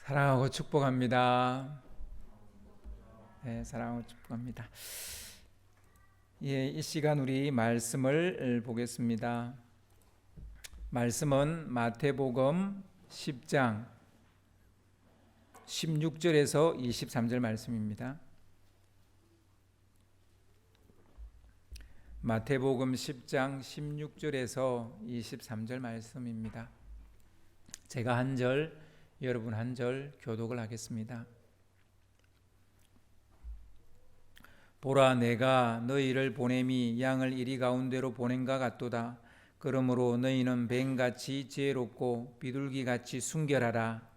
사랑하고 축복합니다. 네, 사랑하고 축복합니다. 예, 이 시간 우리 말씀을 보겠습니다. 말씀은 마태복음 10장 16절에서 23절 말씀입니다. 마태복음 10장 16절에서 23절 말씀입니다. 제가 한 절, 여러분 한 절 교독을 하겠습니다. 보라, 내가 너희를 보냄이 양을 이리 가운데로 보낸가 같도다. 그러므로 너희는 뱀같이 지혜롭고 비둘기같이 순결하라.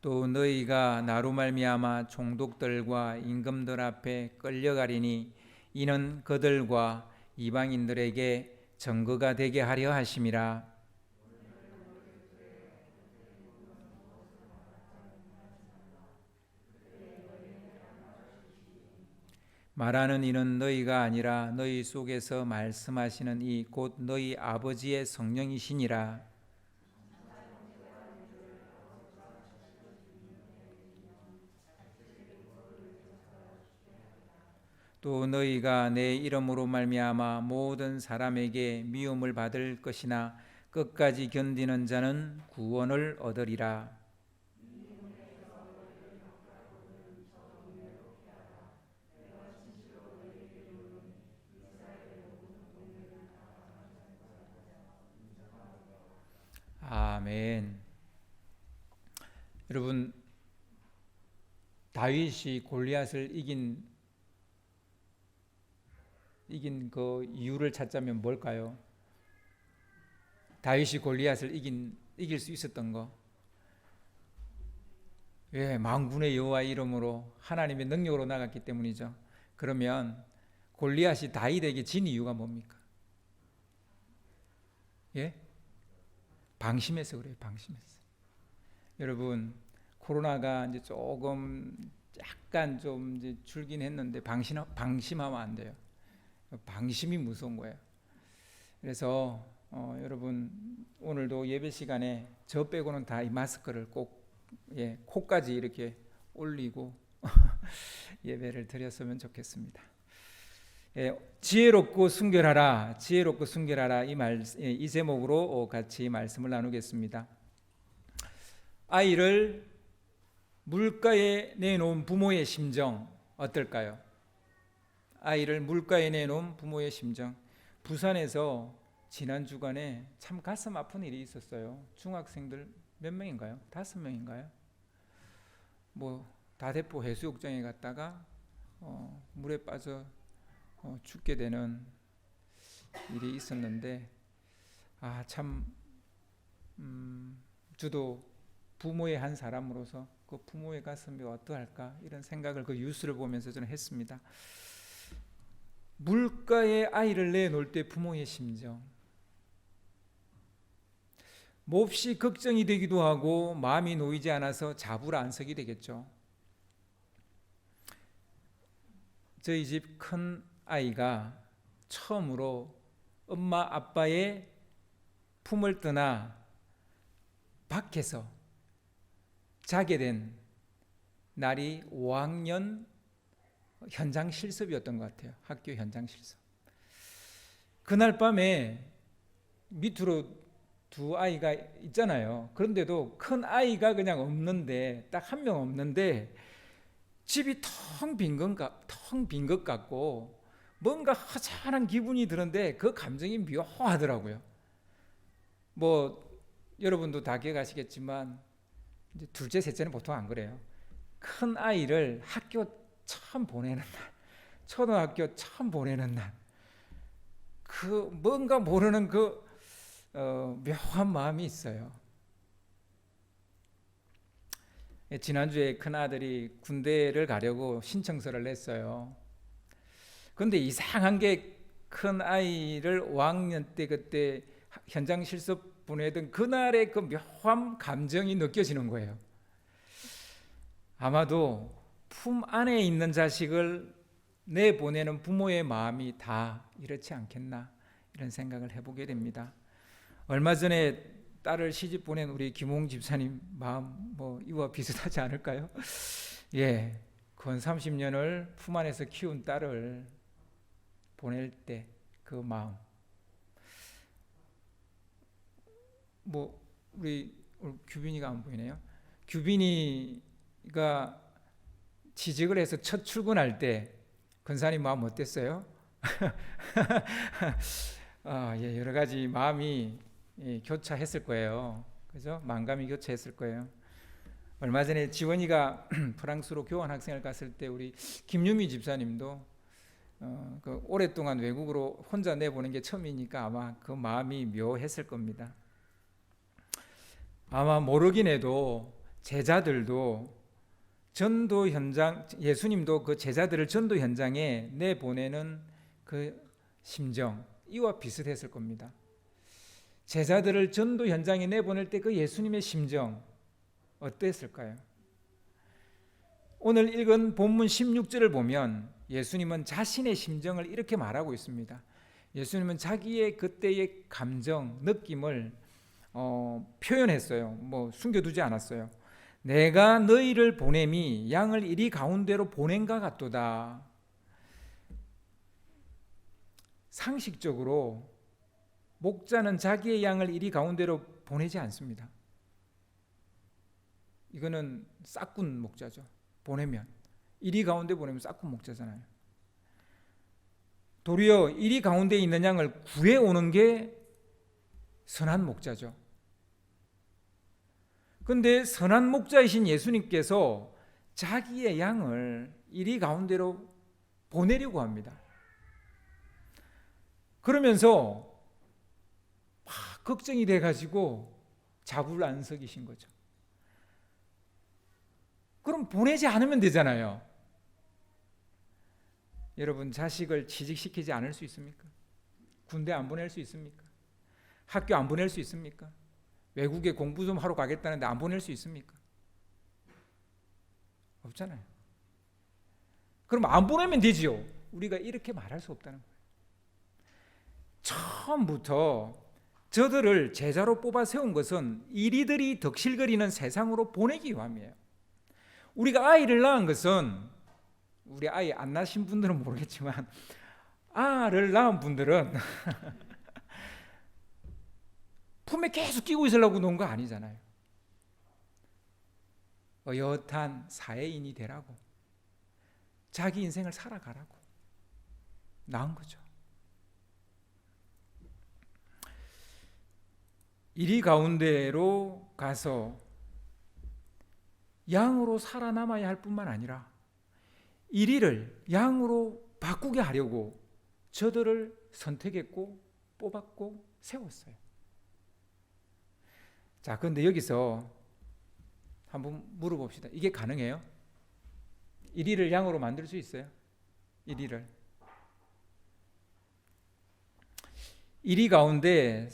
또 너희가 나로 말미암아 총독들과 임금들 앞에 끌려가리니 이는 그들과 이방인들에게 증거가 되게 하려 하심이라. 말하는 이는 너희가 아니라 너희 속에서 말씀하시는 이 곧 너희 아버지의 성령이시니라. 또 너희가 내 이름으로 말미암아 모든 사람에게 미움을 받을 것이나 끝까지 견디는 자는 구원을 얻으리라. 아멘. 여러분, 다윗이 골리앗을 이긴 그 이유를 찾자면 뭘까요? 다윗이 골리앗을 이길 수 있었던 거. 왜? 만군의 여호와 이름으로 하나님의 능력으로 나갔기 때문이죠. 그러면 골리앗이 다윗에게 진 이유가 뭡니까? 예? 방심해서 그래요. 방심해서. 여러분, 코로나가 이제 조금 약간 좀 이제 줄긴 했는데 방심하면 안 돼요. 방심이 무서운 거예요. 그래서 여러분 오늘도 예배 시간에 저 빼고는 다 이 마스크를 꼭 코까지 이렇게 올리고 예배를 드렸으면 좋겠습니다. 지혜롭고 순결하라, 지혜롭고 순결하라 이 제목으로 같이 말씀을 나누겠습니다. 아이를 물가에 내놓은 부모의 심정 어떨까요? 아이를 물가에 내놓은 부모의 심정. 부산에서 지난 주간에 참 가슴 아픈 일이 있었어요. 중학생들 몇 명인가요? 5명인가요? 다대포 해수욕장에 갔다가 물에 빠져 죽게 되는 일이 있었는데, 저도 부모의 한 사람으로서 그 부모의 가슴이 어떠할까 이런 생각을 그 뉴스를 보면서 저는 했습니다. 물가에 아이를 내놓을 때 부모의 심정, 몹시 걱정이 되기도 하고 마음이 놓이지 않아서 자불안석이 되겠죠. 저희 집 큰 아이가 처음으로 엄마 아빠의 품을 떠나 밖에서 자게 된 날이 5학년 현장 실습이었던 것 같아요. 학교 현장 실습. 그날 밤에 밑으로 두 아이가 있잖아요. 그런데도 큰 아이가 그냥 없는데, 딱 한 명 없는데 집이 텅 빈 것 같고 뭔가 허전한 기분이 드는데 그 감정이 묘하더라고요. 여러분도 다 기억하시겠지만 이제 둘째, 셋째는 보통 안 그래요. 큰 아이를 학교 처음 보내는 날, 초등학교 처음 보내는 날, 그 뭔가 모르는 묘한 마음이 있어요. 지난주에 큰 아들이 군대를 가려고 신청서를 냈어요. 그런데 이상한 게 큰 아이를 5학년 때 그때 현장 실습 보내던 그날의 그 묘한 감정이 느껴지는 거예요. 아마도 품 안에 있는 자식을 내보내는 부모의 마음이 다 이렇지 않겠나 이런 생각을 해보게 됩니다. 얼마 전에 딸을 시집 보낸 우리 김홍 집사님 마음 이와 비슷하지 않을까요? 예, 건 30년을 품 안에서 키운 딸을 보낼 때 그 마음. 우리 규빈이가 안 보이네요. 규빈이가 취직을 해서 첫 출근할 때 권사님 마음 어땠어요? 예, 여러 가지 마음이 교차했을 거예요. 그죠? 만감이 교차했을 거예요. 얼마 전에 지원이가 프랑스로 교환 학생을 갔을 때 우리 김유미 집사님도 오랫동안 외국으로 혼자 내보낸 게 처음이니까 아마 그 마음이 묘했을 겁니다. 아마 모르긴 해도 제자들도 전도 현장, 예수님도 그 제자들을 전도 현장에 내보내는 그 심정, 이와 비슷했을 겁니다. 제자들을 전도 현장에 내보낼 때 그 예수님의 심정 어땠을까요? 오늘 읽은 본문 16절을 보면 예수님은 자신의 심정을 이렇게 말하고 있습니다. 예수님은 자기의 그때의 감정, 느낌을 표현했어요. 숨겨두지 않았어요. 내가 너희를 보냄이 양을 이리 가운데로 보낸가 같도다. 상식적으로 목자는 자기의 양을 이리 가운데로 보내지 않습니다. 이거는 싹군 목자죠. 보내면 이리 가운데 보내면 싹군 목자잖아요. 도리어 이리 가운데 있는 양을 구해오는 게 선한 목자죠. 그런데 선한 목자이신 예수님께서 자기의 양을 이리 가운데로 보내려고 합니다. 그러면서 막 걱정이 돼가지고 자불안석이신 거죠. 그럼 보내지 않으면 되잖아요. 여러분, 자식을 취직시키지 않을 수 있습니까? 군대 안 보낼 수 있습니까? 학교 안 보낼 수 있습니까? 외국에 공부 좀 하러 가겠다는데 안 보낼 수 있습니까? 없잖아요. 그럼 안 보내면 되지요. 우리가 이렇게 말할 수 없다는 거예요. 처음부터 저들을 제자로 뽑아 세운 것은 이리들이 덕실거리는 세상으로 보내기 위함이에요. 우리가 아이를 낳은 것은, 우리 아이 안 낳으신 분들은 모르겠지만 아를 낳은 분들은 품에 계속 끼고 있으려고 놓은 거 아니잖아요. 어엿한 사회인이 되라고, 자기 인생을 살아가라고 낳은 거죠. 이리 가운데로 가서 양으로 살아남아야 할 뿐만 아니라 이리를 양으로 바꾸게 하려고 저들을 선택했고 뽑았고 세웠어요. 자, 그런데 여기서 한번 물어봅시다. 이게 가능해요? 이리를 양으로 만들 수 있어요? 이리를. 이리 가운데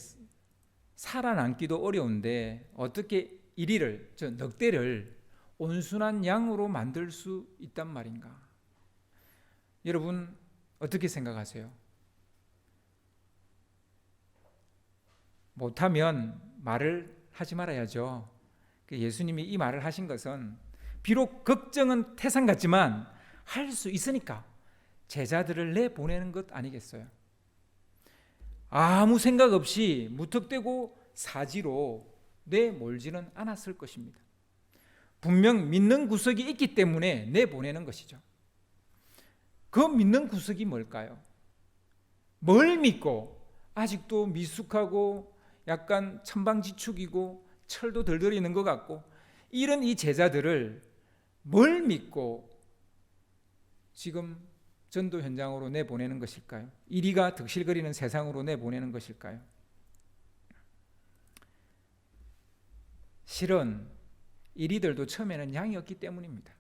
살아남기도 어려운데 어떻게 이리를, 저 넉대를 온순한 양으로 만들 수 있단 말인가? 여러분 어떻게 생각하세요? 못하면 말을 하지 말아야죠. 예수님이 이 말을 하신 것은 비록 걱정은 태산 같지만 할 수 있으니까 제자들을 내보내는 것 아니겠어요? 아무 생각 없이 무턱대고 사지로 내몰지는 않았을 것입니다. 분명 믿는 구석이 있기 때문에 내보내는 것이죠. 그 믿는 구석이 뭘까요? 뭘 믿고 아직도 미숙하고 약간 천방지축이고 철도 덜덜 있는 것 같고 이런 이 제자들을 뭘 믿고 지금 전도 현장으로 내보내는 것일까요? 이리가 득실거리는 세상으로 내보내는 것일까요? 실은 이리들도 처음에는 양이었기 때문입니다.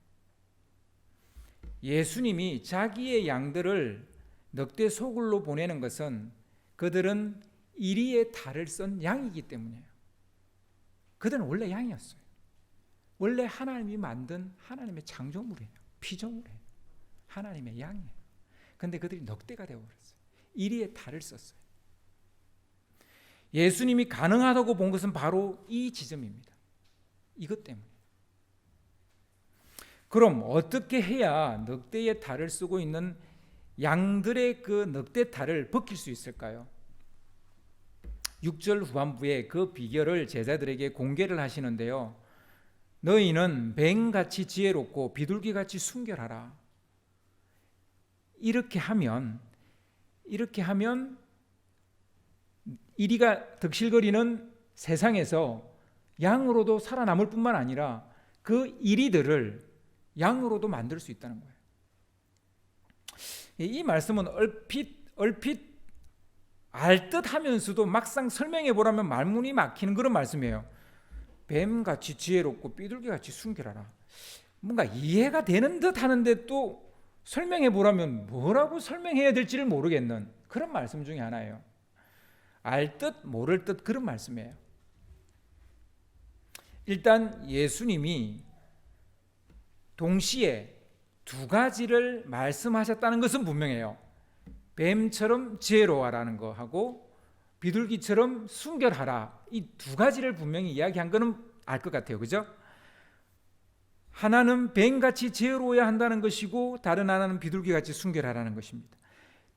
예수님이 자기의 양들을 넉대 소굴로 보내는 것은 그들은 이리의 탈을 쓴 양이기 때문이에요. 그들은 원래 양이었어요. 원래 하나님이 만든 하나님의 창조물이에요. 피조물이에요. 하나님의 양이에요. 그런데 그들이 넉대가 되어버렸어요. 이리의 탈을 썼어요. 예수님이 가능하다고 본 것은 바로 이 지점입니다. 이것 때문에. 그럼 어떻게 해야 늑대의 탈을 쓰고 있는 양들의 그 늑대 탈을 벗길 수 있을까요? 6절 후반부에 그 비결을 제자들에게 공개를 하시는데요. 너희는 뱀같이 지혜롭고 비둘기같이 순결하라. 이렇게 하면 이리가 득실거리는 세상에서 양으로도 살아남을 뿐만 아니라 그 이리들을 양으로도 만들 수 있다는 거예요. 이 말씀은 얼핏 알듯 하면서도 막상 설명해 보라면 말문이 막히는 그런 말씀이에요. 뱀같이 지혜롭고 비둘기같이 순결하라. 뭔가 이해가 되는 듯 하는데 또 설명해 보라면 뭐라고 설명해야 될지를 모르겠는 그런 말씀 중에 하나예요. 알듯 모를 듯 그런 말씀이에요. 일단 예수님이 동시에 두 가지를 말씀하셨다는 것은 분명해요. 뱀처럼 지혜로워라는 거하고 비둘기처럼 순결하라. 이 두 가지를 분명히 이야기한 거는 알 것 같아요. 그죠? 하나는 뱀같이 지혜로워야 한다는 것이고 다른 하나는 비둘기같이 순결하라는 것입니다.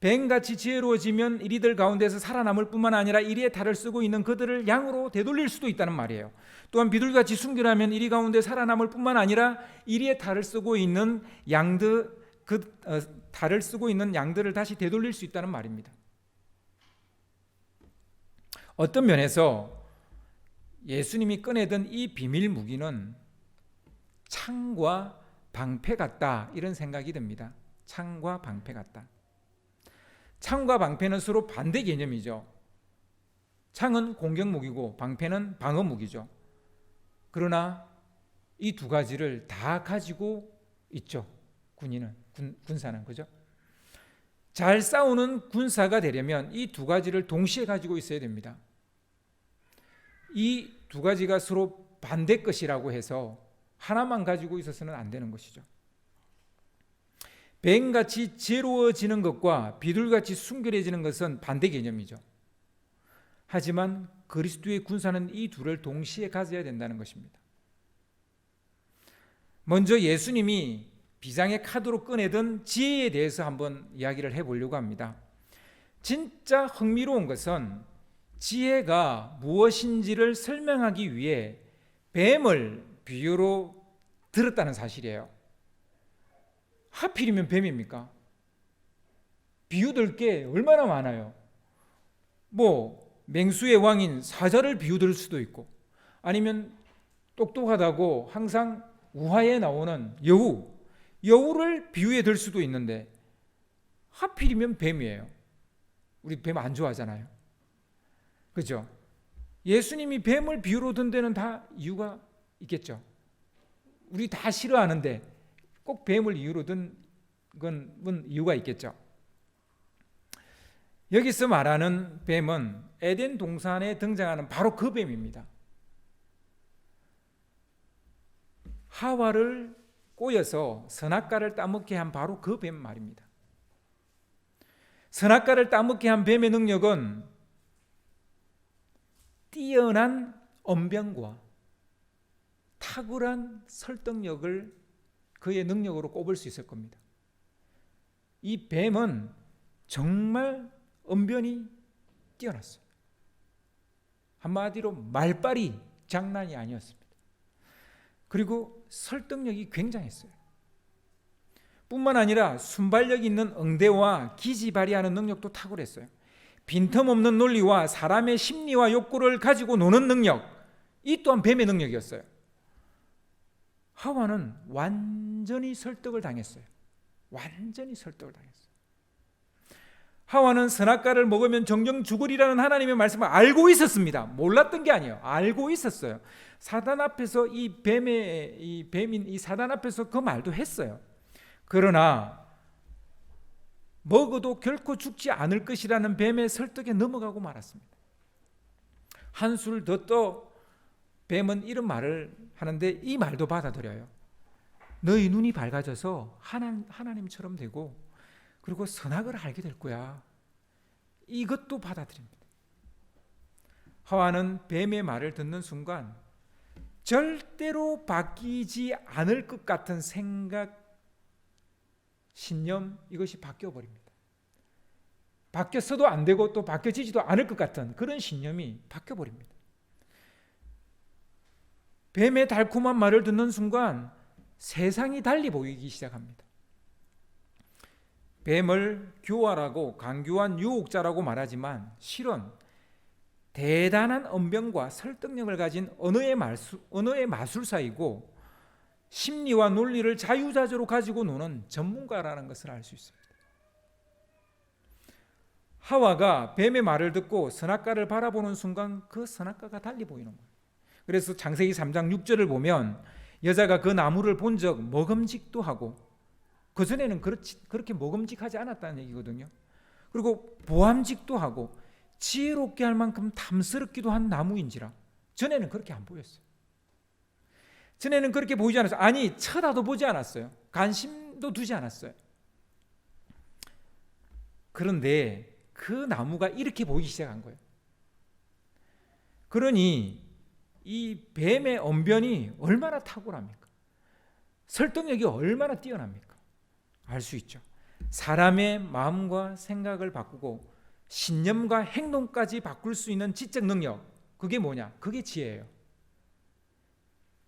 뱀같이 지혜로워지면 이리들 가운데서 살아남을 뿐만 아니라 이리의 탈을 쓰고 있는 그들을 양으로 되돌릴 수도 있다는 말이에요. 또한 비둘기같이 순결하면 이리 가운데 살아남을 뿐만 아니라 이리의 탈을 쓰고 있는 탈을 쓰고 있는 양들을 다시 되돌릴 수 있다는 말입니다. 어떤 면에서 예수님이 꺼내던 이 비밀 무기는 창과 방패 같다, 이런 생각이 듭니다. 창과 방패 같다. 창과 방패는 서로 반대 개념이죠. 창은 공격 무기고 방패는 방어 무기죠. 그러나 이 두 가지를 다 가지고 있죠. 군사는, 그죠? 잘 싸우는 군사가 되려면 이 두 가지를 동시에 가지고 있어야 됩니다. 이 두 가지가 서로 반대 것이라고 해서 하나만 가지고 있어서는 안 되는 것이죠. 뱀같이 지혜로워지는 것과 비둘기같이 순결해지는 것은 반대 개념이죠. 하지만 그리스도의 군사는 이 둘을 동시에 가져야 된다는 것입니다. 먼저 예수님이 비장의 카드로 꺼내던 지혜에 대해서 한번 이야기를 해보려고 합니다. 진짜 흥미로운 것은 지혜가 무엇인지를 설명하기 위해 뱀을 비유로 들었다는 사실이에요. 하필이면 뱀입니까? 비유들 게 얼마나 많아요. 맹수의 왕인 사자를 비유들 수도 있고, 아니면 똑똑하다고 항상 우화에 나오는 여우를 비유해 들 수도 있는데 하필이면 뱀이에요. 우리 뱀 안 좋아하잖아요. 그죠? 예수님이 뱀을 비유로 든 데는 다 이유가 있겠죠. 우리 다 싫어하는데 꼭 뱀을 이유로 든 건 이유가 있겠죠. 여기서 말하는 뱀은 에덴 동산에 등장하는 바로 그 뱀입니다. 하와를 꼬여서 선악과를 따먹게 한 바로 그 뱀 말입니다. 선악과를 따먹게 한 뱀의 능력은 뛰어난 언변과 탁월한 설득력을 그의 능력으로 꼽을 수 있을 겁니다. 이 뱀은 정말 언변이 뛰어났어요. 한마디로 말빨이 장난이 아니었습니다. 그리고 설득력이 굉장했어요. 뿐만 아니라 순발력 있는 응대와 기지 발휘하는 능력도 탁월했어요. 빈틈없는 논리와 사람의 심리와 욕구를 가지고 노는 능력, 이 또한 뱀의 능력이었어요. 하와는 완전히 설득을 당했어요. 하와는 선악과를 먹으면 정령 죽으리라는 하나님의 말씀을 알고 있었습니다. 몰랐던 게 아니에요. 알고 있었어요. 사단 앞에서 뱀인 이 사단 앞에서 그 말도 했어요. 그러나 먹어도 결코 죽지 않을 것이라는 뱀의 설득에 넘어가고 말았습니다. 한술 더 떠 뱀은 이런 말을 하는데 이 말도 받아들여요. 너희 눈이 밝아져서 하나님처럼 되고 그리고 선악을 알게 될 거야. 이것도 받아들입니다. 하와는 뱀의 말을 듣는 순간 절대로 바뀌지 않을 것 같은 생각, 신념, 이것이 바뀌어 버립니다. 바뀌었어도 안 되고 또 바뀌어지지도 않을 것 같은 그런 신념이 바뀌어 버립니다. 뱀의 달콤한 말을 듣는 순간 세상이 달리 보이기 시작합니다. 뱀을 교활하고 강교한 유혹자라고 말하지만 실은 대단한 언변과 설득력을 가진 언어의 마술사이고 심리와 논리를 자유자재로 가지고 노는 전문가라는 것을 알 수 있습니다. 하와가 뱀의 말을 듣고 선악과를 바라보는 순간 그 선악과가 달리 보이는 거예요. 그래서 창세기 3장 6절을 보면 여자가 그 나무를 본 적 먹음직도 하고, 그전에는 그렇게 먹음직하지 않았다는 얘기거든요. 그리고 보암직도 하고 지혜롭게 할 만큼 탐스럽기도 한 나무인지라 전에는 그렇게 안 보였어요. 전에는 그렇게 보이지 않았어요. 아니, 쳐다도 보지 않았어요. 관심도 두지 않았어요. 그런데 그 나무가 이렇게 보이기 시작한 거예요. 그러니 이 뱀의 언변이 얼마나 탁월합니까? 설득력이 얼마나 뛰어납니까? 알 수 있죠. 사람의 마음과 생각을 바꾸고 신념과 행동까지 바꿀 수 있는 지적 능력, 그게 뭐냐? 그게 지혜예요.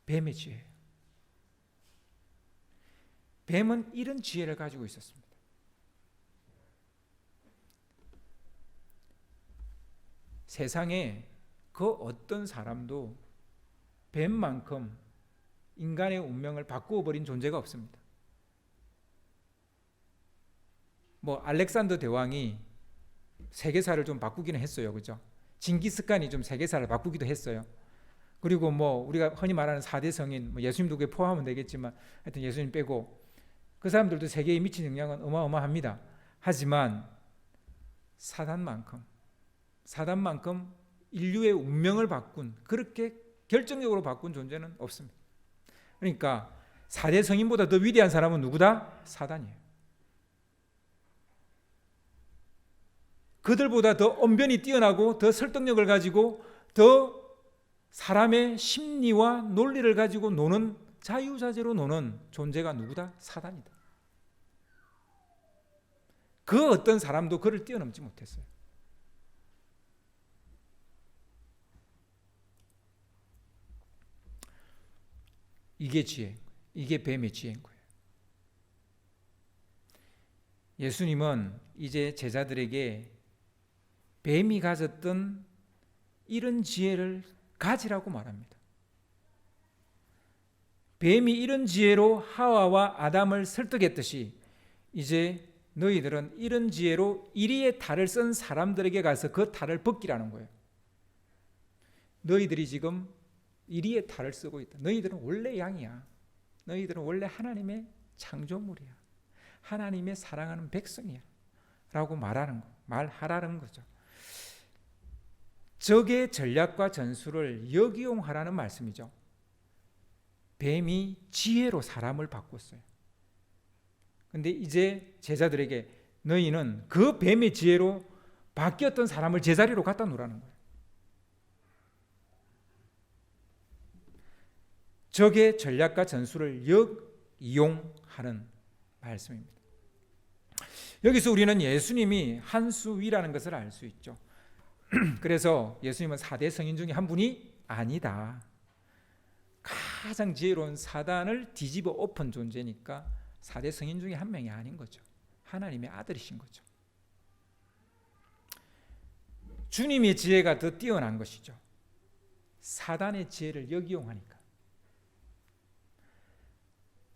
뱀의 지혜예요. 뱀은 이런 지혜를 가지고 있었습니다. 세상에 그 어떤 사람도 뱀만큼 인간의 운명을 바꾸어 버린 존재가 없습니다. 알렉산더 대왕이 세계사를 좀 바꾸기는 했어요. 그죠? 징기스칸이 좀 세계사를 바꾸기도 했어요. 그리고 우리가 흔히 말하는 4대 성인, 예수님도 그게 포함하면 되겠지만 하여튼 예수님 빼고 그 사람들도 세계에 미친 영향은 어마어마합니다. 하지만 사단만큼 인류의 운명을 바꾼, 그렇게 결정적으로 바꾼 존재는 없습니다. 그러니까 4대 성인보다 더 위대한 사람은 누구다? 사단이에요. 그들보다 더 언변이 뛰어나고 더 설득력을 가지고 더 사람의 심리와 논리를 가지고 노는, 자유자재로 노는 존재가 누구다? 사단이다. 그 어떤 사람도 그를 뛰어넘지 못했어요. 이게 지혜, 이게 뱀의 지혜인 거예요. 예수님은 이제 제자들에게 뱀이 가졌던 이런 지혜를 가지라고 말합니다. 뱀이 이런 지혜로 하와와 아담을 설득했듯이 이제 너희들은 이런 지혜로 이리의 탈을 쓴 사람들에게 가서 그 탈을 벗기라는 거예요. 너희들이 지금 이리의 탈을 쓰고 있다. 너희들은 원래 양이야. 너희들은 원래 하나님의 창조물이야. 하나님의 사랑하는 백성이야. 라고 말하라는 거죠. 적의 전략과 전술을 역이용하라는 말씀이죠. 뱀이 지혜로 사람을 바꿨어요. 근데 이제 제자들에게 너희는 그 뱀의 지혜로 바뀌었던 사람을 제자리로 갖다 놓으라는 거예요. 적의 전략과 전술을 역이용하는 말씀입니다. 여기서 우리는 예수님이 한 수 위라는 것을 알 수 있죠. 그래서 예수님은 4대 성인 중에 한 분이 아니다. 가장 지혜로운 사단을 뒤집어 엎은 존재니까 4대 성인 중에 한 명이 아닌 거죠. 하나님의 아들이신 거죠. 주님의 지혜가 더 뛰어난 것이죠. 사단의 지혜를 역이용하니까.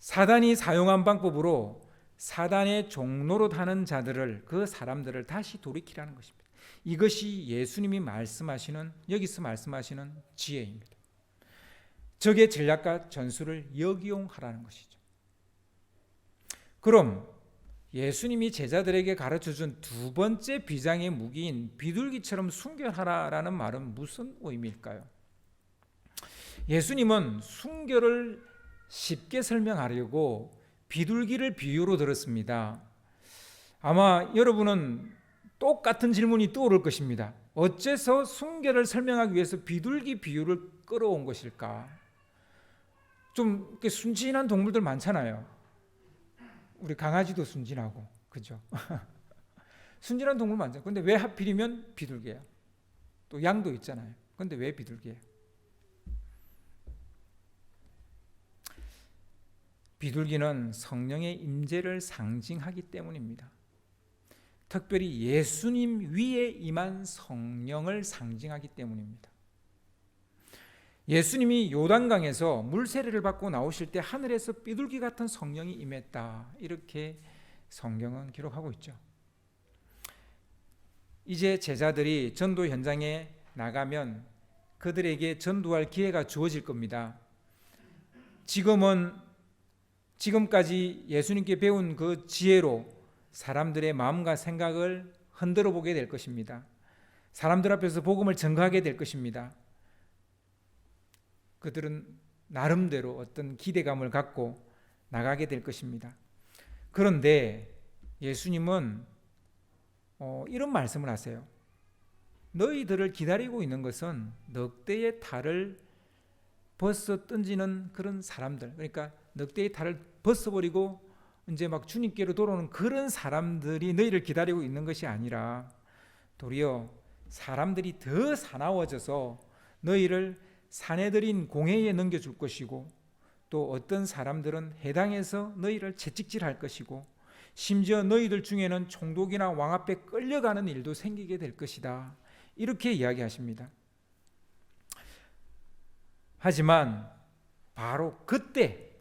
사단이 사용한 방법으로 사단의 종노릇 하는 자들을, 그 사람들을 다시 돌이키라는 것입니다. 이것이 예수님이 여기서 말씀하시는 지혜입니다. 적의 전략과 전술을 역이용하라는 것이죠. 그럼 예수님이 제자들에게 가르쳐준 두 번째 비장의 무기인 비둘기처럼 순결하라라는 말은 무슨 의미일까요? 예수님은 순결을 쉽게 설명하려고 비둘기를 비유로 들었습니다. 아마 여러분은 똑같은 질문이 떠오를 것입니다. 어째서 순결을 설명하기 위해서 비둘기 비유를 끌어온 것일까? 좀 이렇게 순진한 동물들 많잖아요. 우리 강아지도 순진하고, 그죠? 순진한 동물 많죠. 근데 왜 하필이면 비둘기예요? 또 양도 있잖아요. 근데 왜 비둘기예요? 비둘기는 성령의 임재를 상징하기 때문입니다. 특별히 예수님 위에 임한 성령을 상징하기 때문입니다. 예수님이 요단강에서 물세례를 받고 나오실 때 하늘에서 비둘기 같은 성령이 임했다, 이렇게 성경은 기록하고 있죠. 이제 제자들이 전도 현장에 나가면 그들에게 전도할 기회가 주어질 겁니다. 지금까지 예수님께 배운 그 지혜로 사람들의 마음과 생각을 흔들어 보게 될 것입니다. 사람들 앞에서 복음을 전가하게 될 것입니다. 그들은 나름대로 어떤 기대감을 갖고 나가게 될 것입니다. 그런데 예수님은 이런 말씀을 하세요. 너희들을 기다리고 있는 것은 넉대의 탈을 벗어 던지는 그런 사람들, 그러니까 넉대의 탈을 벗어버리고 이제 막 주님께로 돌아오는 그런 사람들이 너희를 기다리고 있는 것이 아니라 도리어 사람들이 더 사나워져서 너희를 사내들인 공회에 넘겨줄 것이고, 또 어떤 사람들은 해당해서 너희를 채찍질할 것이고, 심지어 너희들 중에는 총독이나 왕 앞에 끌려가는 일도 생기게 될 것이다, 이렇게 이야기하십니다. 하지만 바로 그때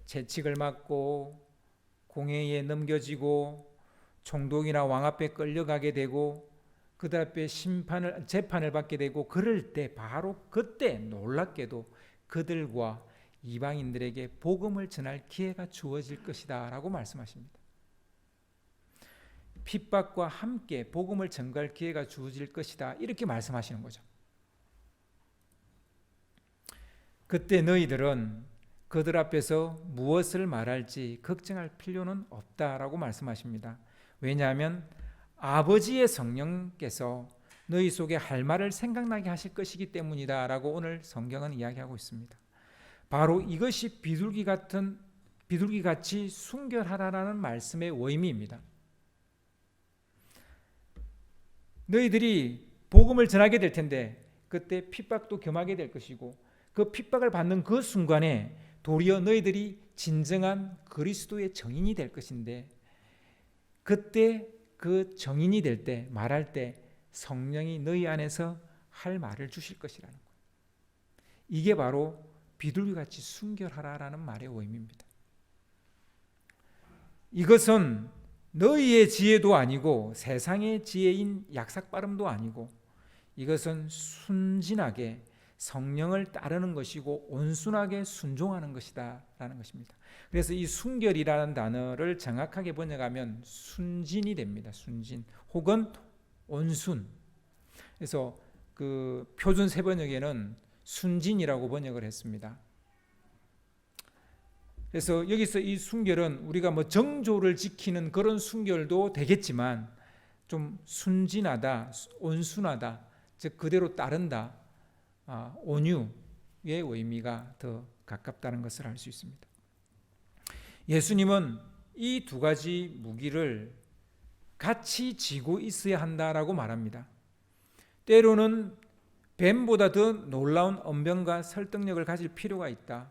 채찍을 맞고 공회에 넘겨지고 총독이나 왕 앞에 끌려가게 되고 그들 앞에 재판을 받게 되고, 그럴 때 바로 그때 놀랍게도 그들과 이방인들에게 복음을 전할 기회가 주어질 것이다 라고 말씀하십니다. 핍박과 함께 복음을 전가할 기회가 주어질 것이다, 이렇게 말씀하시는 거죠. 그때 너희들은 그들 앞에서 무엇을 말할지 걱정할 필요는 없다라고 말씀하십니다. 왜냐하면 아버지의 성령께서 너희 속에 할 말을 생각나게 하실 것이기 때문이다 라고 오늘 성경은 이야기하고 있습니다. 바로 이것이 비둘기같이 순결하라는 말씀의 의미입니다. 너희들이 복음을 전하게 될 텐데 그때 핍박도 겸하게 될 것이고, 그 핍박을 받는 그 순간에 도리어 너희들이 진정한 그리스도의 정인이 될 것인데, 그때 그 정인이 될 때, 말할 때 성령이 너희 안에서 할 말을 주실 것이라는 거예요. 이게 바로 비둘기같이 순결하라라는 말의 의미입니다. 이것은 너희의 지혜도 아니고 세상의 지혜인 약삭빠름도 아니고, 이것은 순진하게 성령을 따르는 것이고 온순하게 순종하는 것이다 라는 것입니다. 그래서 이 순결이라는 단어를 정확하게 번역하면 순진이 됩니다. 순진 혹은 온순. 그래서 그 표준 세번역에는 순진이라고 번역을 했습니다. 그래서 여기서 이 순결은 우리가 뭐 정조를 지키는 그런 순결도 되겠지만 좀 순진하다, 온순하다, 즉 그대로 따른다, 온유의 의미가 더 가깝다는 것을 알 수 있습니다. 예수님은 이 두 가지 무기를 같이 쥐고 있어야 한다라고 말합니다. 때로는 뱀보다 더 놀라운 언변과 설득력을 가질 필요가 있다.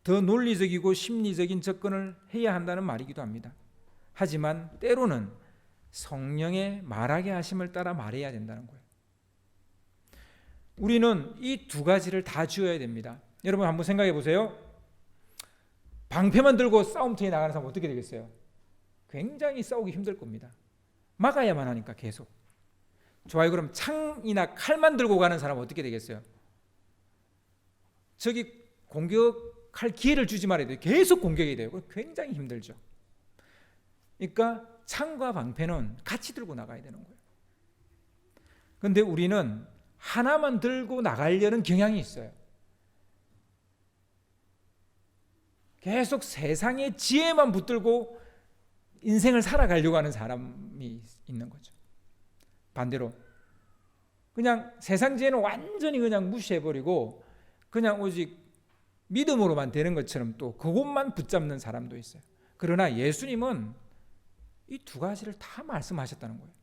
더 논리적이고 심리적인 접근을 해야 한다는 말이기도 합니다. 하지만 때로는 성령의 말하게 하심을 따라 말해야 된다는 거예요. 우리는 이 두 가지를 다 쥐어야 됩니다. 여러분 한번 생각해 보세요. 방패만 들고 싸움터에 나가는 사람 어떻게 되겠어요? 굉장히 싸우기 힘들 겁니다. 막아야만 하니까 계속. 좋아요. 그럼 창이나 칼만 들고 가는 사람은 어떻게 되겠어요? 저기 공격할 기회를 주지 말아야 돼요. 계속 공격이 돼요. 굉장히 힘들죠. 그러니까 창과 방패는 같이 들고 나가야 되는 거예요. 그런데 우리는 하나만 들고 나가려는 경향이 있어요. 계속 세상의 지혜만 붙들고 인생을 살아가려고 하는 사람이 있는 거죠. 반대로 그냥 세상 지혜는 완전히 그냥 무시해버리고 그냥 오직 믿음으로만 되는 것처럼 또 그것만 붙잡는 사람도 있어요. 그러나 예수님은 이 두 가지를 다 말씀하셨다는 거예요.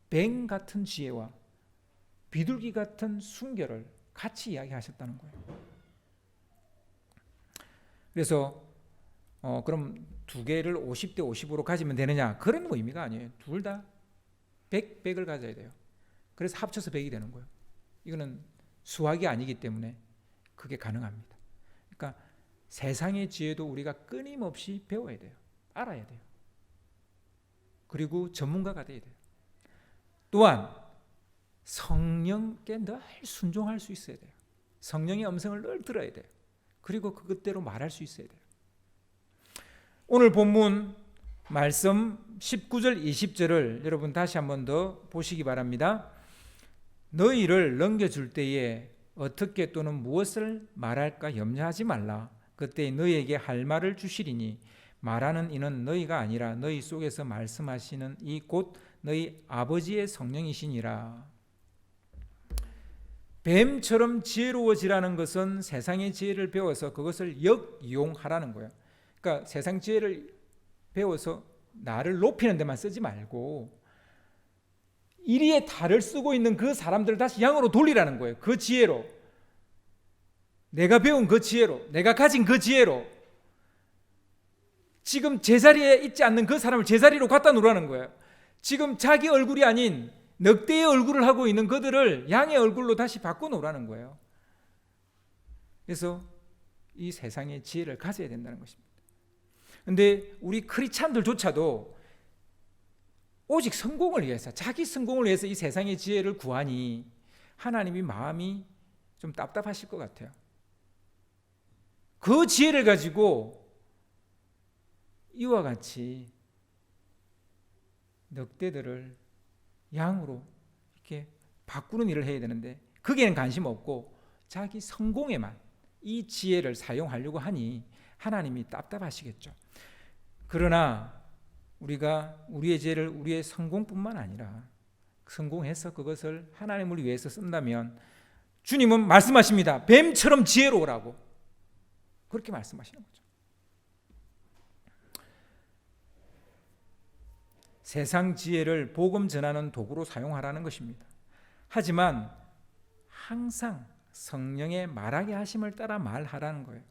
뱀 같은 지혜와 비둘기 같은 순결을 같이 이야기하셨다는 거예요. 그래서 그럼 두 개를 50대 50으로 가지면 되느냐? 그런 의미가 아니에요. 둘 다 100을 가져야 돼요. 그래서 합쳐서 100이 되는 거예요. 이거는 수학이 아니기 때문에 그게 가능합니다. 그러니까 세상의 지혜도 우리가 끊임없이 배워야 돼요. 알아야 돼요. 그리고 전문가가 돼야 돼요. 또한 성령께 늘 순종할 수 있어야 돼요. 성령의 음성을 늘 들어야 돼요. 그리고 그것대로 말할 수 있어야 돼요. 오늘 본문 말씀 19절 20절을 여러분 다시 한 번 더 보시기 바랍니다. 너희를 넘겨줄 때에 어떻게 또는 무엇을 말할까 염려하지 말라. 그때 너희에게 할 말을 주시리니 말하는 이는 너희가 아니라 너희 속에서 말씀하시는 이 곧 너희 아버지의 성령이시니라. 뱀처럼 지혜로워지라는 것은 세상의 지혜를 배워서 그것을 역이용하라는 거예요. 그러니까 세상 지혜를 배워서 나를 높이는 데만 쓰지 말고 이리의 달을 쓰고 있는 그 사람들을 다시 양으로 돌리라는 거예요. 그 지혜로, 내가 배운 그 지혜로, 내가 가진 그 지혜로 지금 제자리에 있지 않는 그 사람을 제자리로 갖다 놓으라는 거예요. 지금 자기 얼굴이 아닌 늑대의 얼굴을 하고 있는 그들을 양의 얼굴로 다시 바꿔놓으라는 거예요. 그래서 이 세상의 지혜를 가져야 된다는 것입니다. 그런데 우리 크리스찬들조차도 오직 성공을 위해서, 자기 성공을 위해서 이 세상의 지혜를 구하니 하나님이 마음이 좀 답답하실 것 같아요. 그 지혜를 가지고 이와 같이 늑대들을 양으로 이렇게 바꾸는 일을 해야 되는데 거기에는 관심 없고 자기 성공에만 이 지혜를 사용하려고 하니 하나님이 답답하시겠죠. 그러나 우리가 우리의 지혜를 우리의 성공뿐만 아니라 성공해서 그것을 하나님을 위해서 쓴다면 주님은 말씀하십니다. 뱀처럼 지혜로우라고 그렇게 말씀하시는 거죠. 세상 지혜를 복음 전하는 도구로 사용하라는 것입니다. 하지만 항상 성령의 말하게 하심을 따라 말하라는 거예요.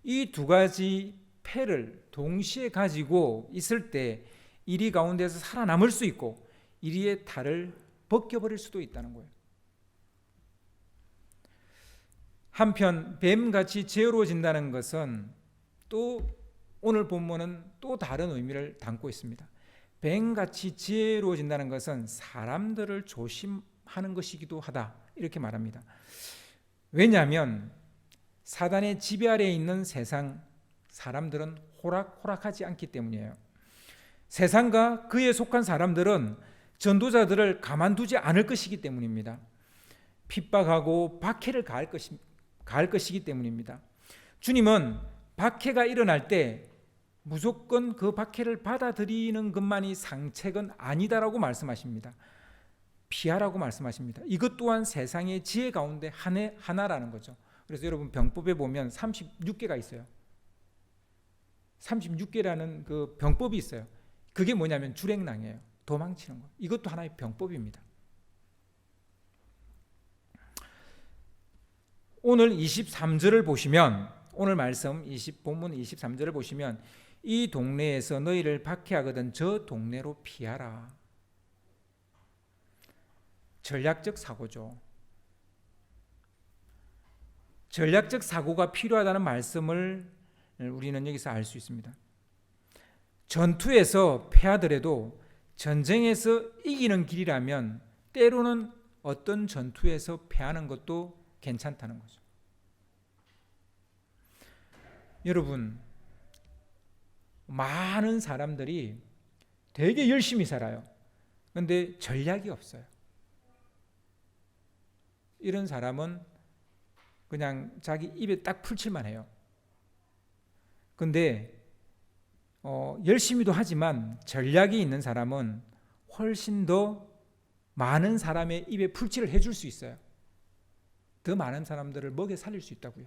이 두 가지 패를 동시에 가지고 있을 때 이리 가운데서 살아남을 수 있고 이리의 달을 벗겨버릴 수도 있다는 거예요. 한편 뱀같이 지혜로워진다는 것은 또 오늘 본문은 또 다른 의미를 담고 있습니다. 뱀같이 지혜로워진다는 것은 사람들을 조심하는 것이기도 하다 이렇게 말합니다. 왜냐하면 사단의 지배 아래에 있는 세상 사람들은 호락호락하지 않기 때문이에요. 세상과 그에 속한 사람들은 전도자들을 가만두지 않을 것이기 때문입니다. 핍박하고 박해를 가할 것이기 때문입니다. 주님은 박해가 일어날 때 무조건 그 박해를 받아들이는 것만이 상책은 아니다라고 말씀하십니다. 피하라고 말씀하십니다. 이것 또한 세상의 지혜 가운데 하나라는 거죠. 그래서 여러분 병법에 보면 36개가 있어요. 36개라는 그 병법이 있어요. 그게 뭐냐면 주랭랑이에요. 도망치는 거. 이것도 하나의 병법입니다. 오늘 23절을 보시면 오늘 말씀 본문 23절을 보시면 이 동네에서 너희를 박해하거든 저 동네로 피하라. 전략적 사고죠. 전략적 사고가 필요하다는 말씀을 우리는 여기서 알 수 있습니다. 전투에서 패하더라도 전쟁에서 이기는 길이라면 때로는 어떤 전투에서 패하는 것도 괜찮다는 거죠. 여러분, 많은 사람들이 되게 열심히 살아요. 그런데 전략이 없어요. 이런 사람은 그냥 자기 입에 딱 풀칠만 해요. 근데 열심히도 하지만 전략이 있는 사람은 훨씬 더 많은 사람의 입에 풀칠을 해줄 수 있어요. 더 많은 사람들을 먹여 살릴 수 있다고요.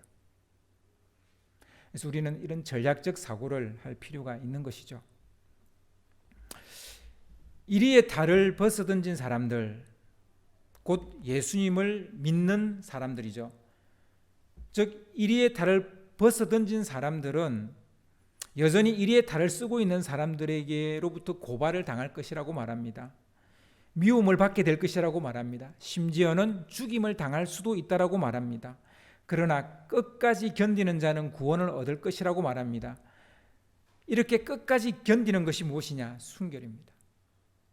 그래서 우리는 이런 전략적 사고를 할 필요가 있는 것이죠. 이리의 탈을 벗어던진 사람들, 곧 예수님을 믿는 사람들이죠. 즉 이리의 탈을 벗어던진 사람들은 여전히 이리의 탈을 쓰고 있는 사람들에게로부터 고발을 당할 것이라고 말합니다. 미움을 받게 될 것이라고 말합니다. 심지어는 죽임을 당할 수도 있다라고 말합니다. 그러나 끝까지 견디는 자는 구원을 얻을 것이라고 말합니다. 이렇게 끝까지 견디는 것이 무엇이냐? 순결입니다.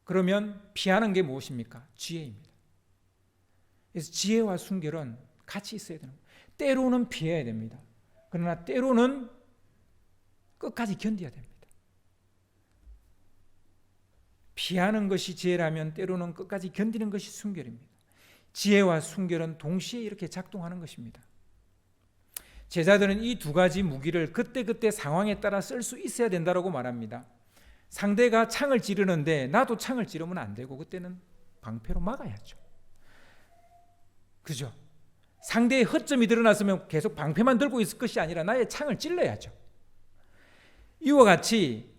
그러면 피하는 게 무엇입니까? 지혜입니다. 그래서 지혜와 순결은 같이 있어야 되는 거예요. 때로는 피해야 됩니다. 그러나 때로는 끝까지 견뎌야 됩니다. 피하는 것이 지혜라면 때로는 끝까지 견디는 것이 순결입니다. 지혜와 순결은 동시에 이렇게 작동하는 것입니다. 제자들은 이 두 가지 무기를 그때그때 상황에 따라 쓸 수 있어야 된다고 말합니다. 상대가 창을 찌르는데 나도 창을 찌르면 안 되고 그때는 방패로 막아야죠. 그죠? 상대의 허점이 드러났으면 계속 방패만 들고 있을 것이 아니라 나의 창을 찔러야죠. 이와 같이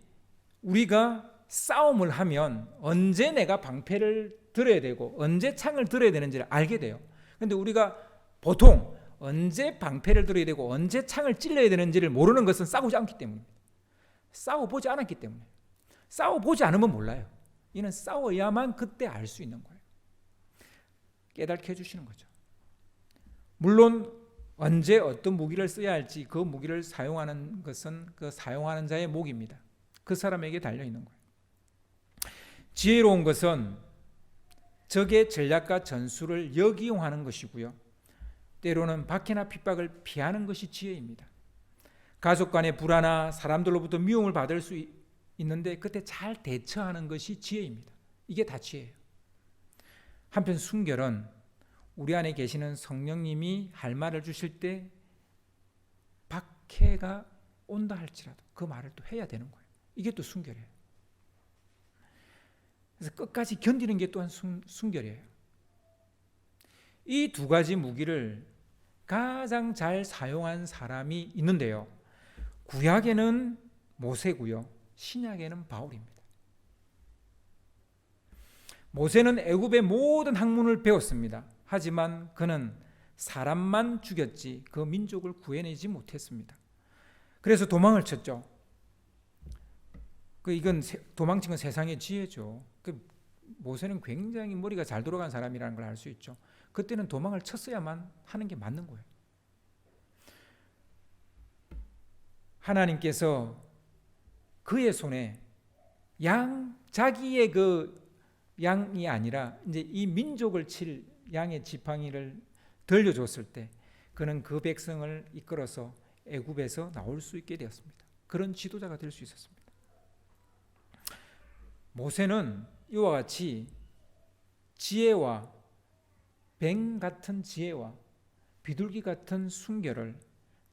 우리가 싸움을 하면 언제 내가 방패를 들어야 되고 언제 창을 들어야 되는지를 알게 돼요. 그런데 우리가 보통 언제 방패를 들어야 되고 언제 창을 찔러야 되는지를 모르는 것은 싸우지 않기 때문입니다. 싸워보지 않았기 때문에. 싸워보지 않으면 몰라요. 이는 싸워야만 그때 알 수 있는 거예요. 깨닫게 해주시는 거죠. 물론 언제 어떤 무기를 써야 할지 그 무기를 사용하는 것은 그 사용하는 자의 몫입니다. 그 사람에게 달려있는 거예요. 지혜로운 것은 적의 전략과 전술을 역이용하는 것이고요. 때로는 박해나 핍박을 피하는 것이 지혜입니다. 가족 간의 불화나 사람들로부터 미움을 받을 수 있는데 그때 잘 대처하는 것이 지혜입니다. 이게 다 지혜예요. 한편 순결은 우리 안에 계시는 성령님이 할 말을 주실 때 박해가 온다 할지라도 그 말을 또 해야 되는 거예요. 이게 또 순결이에요. 그래서 끝까지 견디는 게 또한 순결이에요. 이 두 가지 무기를 가장 잘 사용한 사람이 있는데요. 구약에는 모세고요. 신약에는 바울입니다. 모세는 애굽의 모든 학문을 배웠습니다. 하지만 그는 사람만 죽였지 그 민족을 구해내지 못했습니다. 그래서 도망을 쳤죠. 이건 도망친 건 세상의 지혜죠. 모세는 굉장히 머리가 잘 돌아간 사람이라는 걸 알 수 있죠. 그때는 도망을 쳤어야만 하는 게 맞는 거예요. 하나님께서 그의 손에 자기의 그 양이 아니라 이제 이 민족을 칠 양의 지팡이를 들려줬을 때 그는 그 백성을 이끌어서 애굽에서 나올 수 있게 되었습니다. 그런 지도자가 될 수 있었습니다. 모세는 이와 같이 지혜와 뱀 같은 지혜와 비둘기 같은 순결을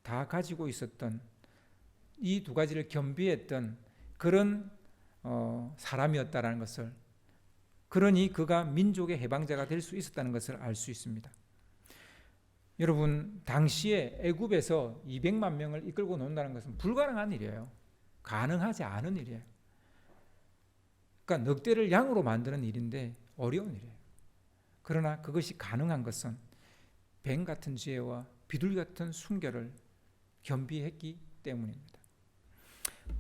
다 가지고 있었던 이 두 가지를 겸비했던 그런 사람이었다라는 것을, 그러니 그가 민족의 해방자가 될 수 있었다는 것을 알 수 있습니다. 여러분, 당시에 애굽에서 200만 명을 이끌고 논다는 것은 불가능한 일이에요. 가능하지 않은 일이에요. 그러니까 늑대를 양으로 만드는 일인데 어려운 일이에요. 그러나 그것이 가능한 것은 뱀 같은 지혜와 비둘기 같은 순결을 겸비했기 때문입니다.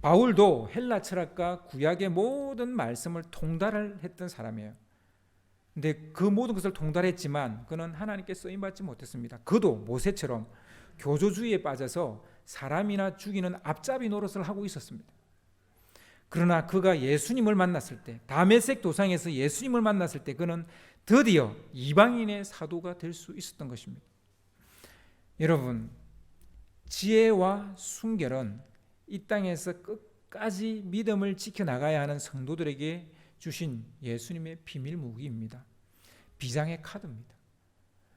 바울도 헬라 철학과 구약의 모든 말씀을 통달을 했던 사람이에요. 근데 그 모든 것을 통달했지만 그는 하나님께 쓰임받지 못했습니다. 그도 모세처럼 교조주의에 빠져서 사람이나 죽이는 앞잡이 노릇을 하고 있었습니다. 그러나 그가 예수님을 만났을 때, 다메섹 도상에서 예수님을 만났을 때 그는 드디어 이방인의 사도가 될 수 있었던 것입니다. 여러분, 지혜와 순결은 이 땅에서 끝까지 믿음을 지켜나가야 하는 성도들에게 주신 예수님의 비밀 무기입니다. 비장의 카드입니다.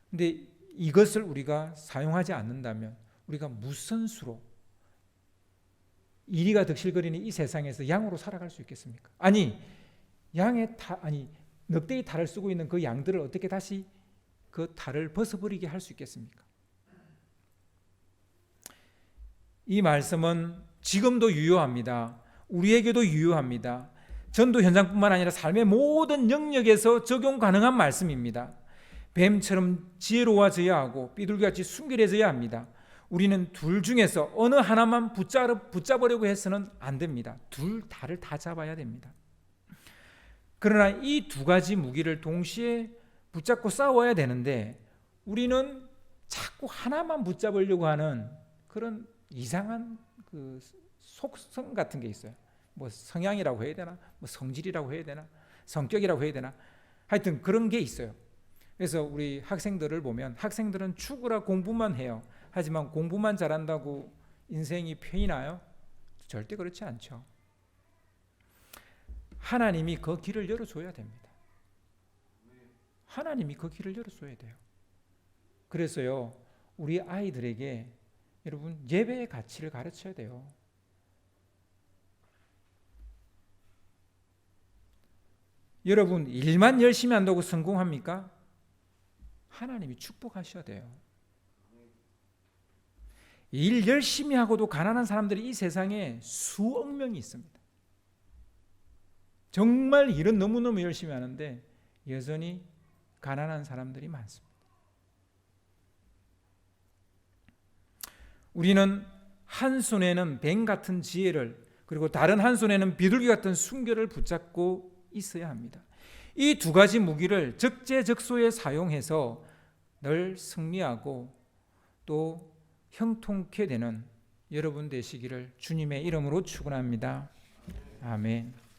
근데 이것을 우리가 사용하지 않는다면 우리가 무슨 수로 이리가 득실거리는 이 세상에서 양으로 살아갈 수 있겠습니까? 아니, 늑대의 탈을 쓰고 있는 그 양들을 어떻게 다시 그 탈을 벗어버리게 할 수 있겠습니까? 이 말씀은 지금도 유효합니다. 우리에게도 유효합니다. 전도 현장뿐만 아니라 삶의 모든 영역에서 적용 가능한 말씀입니다. 뱀처럼 지혜로워져야 하고 비둘기같이 순결해져야 합니다. 우리는 둘 중에서 어느 하나만 붙잡으려고 해서는 안 됩니다. 둘 다를 다 잡아야 됩니다. 그러나 이 두 가지 무기를 동시에 붙잡고 싸워야 되는데 우리는 자꾸 하나만 붙잡으려고 하는 그런 이상한 그 속성 같은 게 있어요. 뭐 성향이라고 해야 되나, 뭐 성질이라고 해야 되나, 성격이라고 해야 되나, 하여튼 그런 게 있어요. 그래서 우리 학생들을 보면 학생들은 죽으라 공부만 해요. 하지만 공부만 잘한다고 인생이 편히 나요? 절대 그렇지 않죠. 하나님이 그 길을 열어줘야 됩니다. 하나님이 그 길을 열어줘야 돼요. 그래서요, 우리 아이들에게 여러분 예배의 가치를 가르쳐야 돼요. 여러분 일만 열심히 한다고 성공합니까? 하나님이 축복하셔야 돼요. 일 열심히 하고도 가난한 사람들이 이 세상에 수억 명이 있습니다. 정말 일은 너무너무 열심히 하는데 여전히 가난한 사람들이 많습니다. 우리는 한 손에는 뱀 같은 지혜를, 그리고 다른 한 손에는 비둘기 같은 순결을 붙잡고 있어야 합니다. 이 두 가지 무기를 적재적소에 사용해서 늘 승리하고 또 형통케 되는 여러분 되시기를 주님의 이름으로 축원합니다. 아멘.